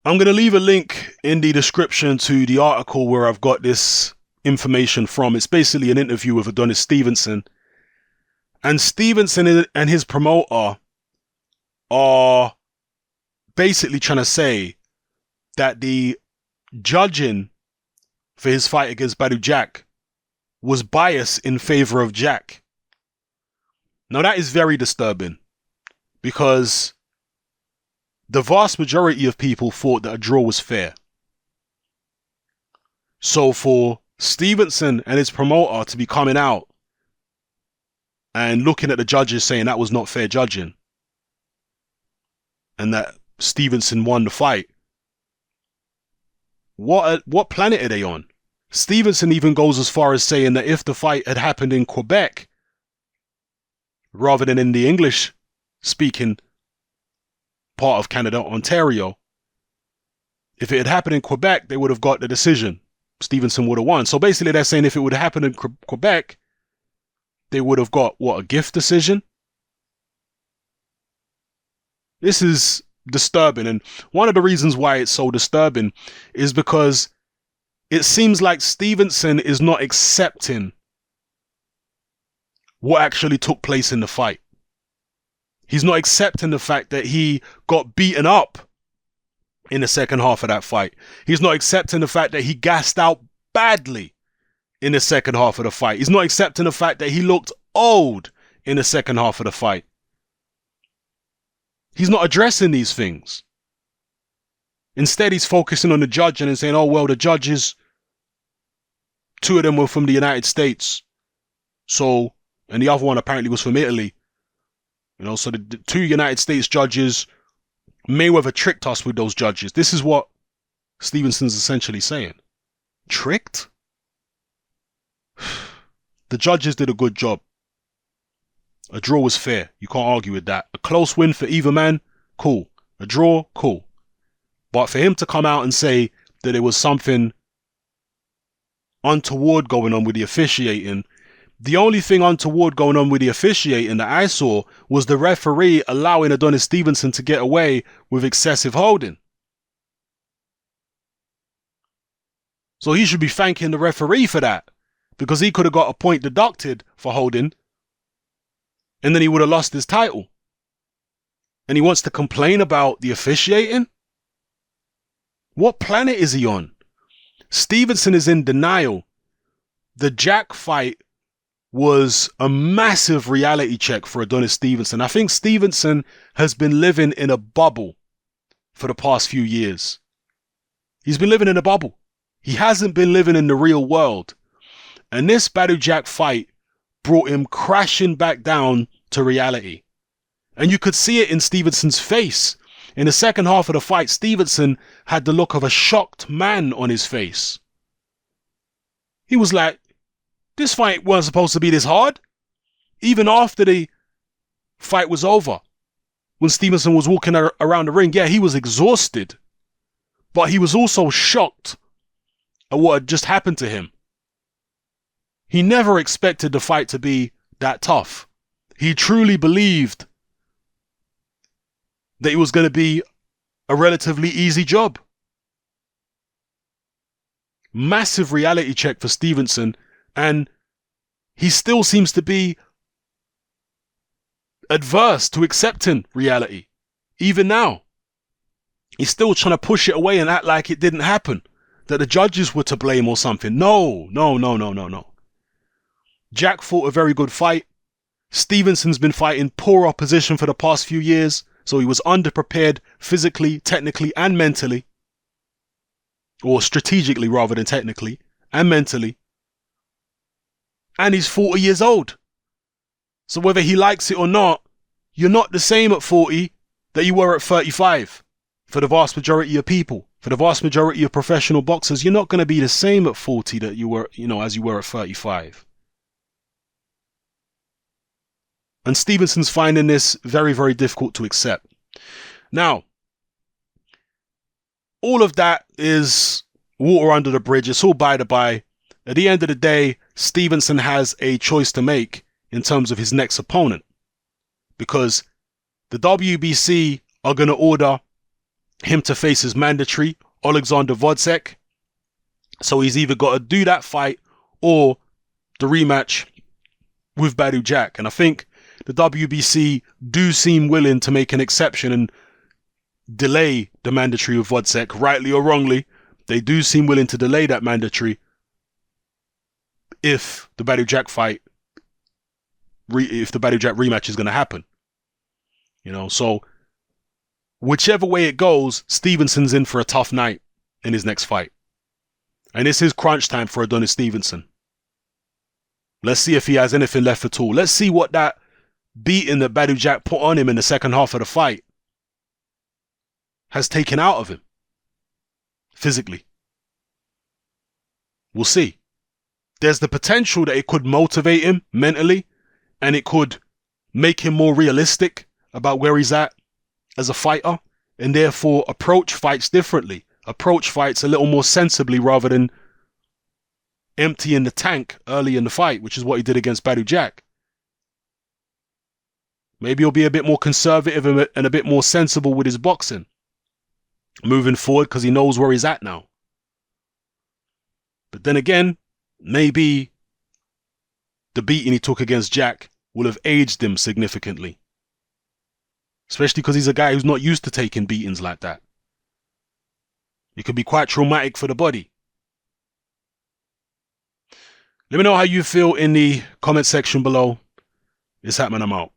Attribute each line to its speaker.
Speaker 1: I'm going to leave a link in the description to the article where I've got this information from. It's basically an interview with Adonis Stevenson. And Stevenson and his promoter are basically trying to say that the judging for his fight against Badou Jack was biased in favor of Jack. Now that is very disturbing because the vast majority of people thought that a draw was fair. So for Stevenson and his promoter to be coming out and looking at the judges saying that was not fair judging and that Stevenson won the fight, what planet are they on? Stevenson even goes as far as saying that if the fight had happened in Quebec rather than in the English speaking part of Canada, Ontario, if it had happened in Quebec, they would have got the decision. Stevenson would have won. So basically they're saying if it would have happened in Quebec, they would have got, what, a gift decision? This is disturbing. And one of the reasons why it's so disturbing is because it seems like Stevenson is not accepting what actually took place in the fight. He's not accepting the fact that he got beaten up in the second half of that fight. He's not accepting the fact that he gassed out badly in the second half of the fight. He's not accepting the fact that he looked old in the second half of the fight. He's not addressing these things. Instead, he's focusing on the judging and saying, oh, well, the judges, two of them were from the United States. So, and the other one apparently was from Italy. You know, so the two United States judges, Mayweather tricked us with those judges. This is what Stevenson's essentially saying. Tricked? The judges did a good job. A draw was fair. You can't argue with that. A close win for either man, cool. A draw, cool. But for him to come out and say that there was something untoward going on with the officiating, the only thing untoward going on with the officiating that I saw was the referee allowing Adonis Stevenson to get away with excessive holding. So he should be thanking the referee for that, because he could have got a point deducted for holding and then he would have lost his title. And he wants to complain about the officiating? What planet is he on? Stevenson is in denial. The Jack fight was a massive reality check for Adonis Stevenson. I think Stevenson has been living in a bubble for the past few years. He's been living in a bubble. He hasn't been living in the real world. And this Badou Jack fight brought him crashing back down to reality. And you could see it in Stevenson's face. In the second half of the fight, Stevenson had the look of a shocked man on his face. He was like, this fight wasn't supposed to be this hard. Even after the fight was over, when Stevenson was walking around the ring, yeah, he was exhausted. But he was also shocked at what had just happened to him. He never expected the fight to be that tough. He truly believed that it was going to be a relatively easy job. Massive reality check for Stevenson, and he still seems to be adverse to accepting reality. Even now, he's still trying to push it away and act like it didn't happen, that the judges were to blame or something. No. Jack fought a very good fight. Stevenson's been fighting poor opposition for the past few years, so he was underprepared physically, technically, and mentally. Or strategically rather than technically, and mentally. And he's 40 years old. So whether he likes it or not, you're not the same at 40 that you were at 35. For the vast majority of people, for the vast majority of professional boxers, you're not going to be the same at 40 that you were, as you were at 35. And Stevenson's finding this very, very difficult to accept. Now, all of that is water under the bridge. It's all by the by. At the end of the day, Stevenson has a choice to make in terms of his next opponent. Because the WBC are going to order him to face his mandatory, Alexander Vodcek. So he's either got to do that fight or the rematch with Badu Jack. And I think the WBC do seem willing to make an exception and delay the mandatory with Vodcek, rightly or wrongly. They do seem willing to delay that mandatory if the Badu Jack fight, if the Badu Jack rematch is going to happen. You know, so whichever way it goes, Stevenson's in for a tough night in his next fight. And this is crunch time for Adonis Stevenson. Let's see if he has anything left at all. Let's see what that beating that Badu Jack put on him in the second half of the fight has taken out of him physically. We'll see. There's the potential that it could motivate him mentally and it could make him more realistic about where he's at as a fighter and therefore approach fights differently. Approach fights a little more sensibly rather than emptying the tank early in the fight, which is what he did against Badu Jack. Maybe he'll be a bit more conservative and a bit more sensible with his boxing moving forward because he knows where he's at now. But then again, maybe the beating he took against Jack will have aged him significantly. Especially because he's a guy who's not used to taking beatings like that. It could be quite traumatic for the body. Let me know how you feel in the comment section below. It's Hatman, I'm out.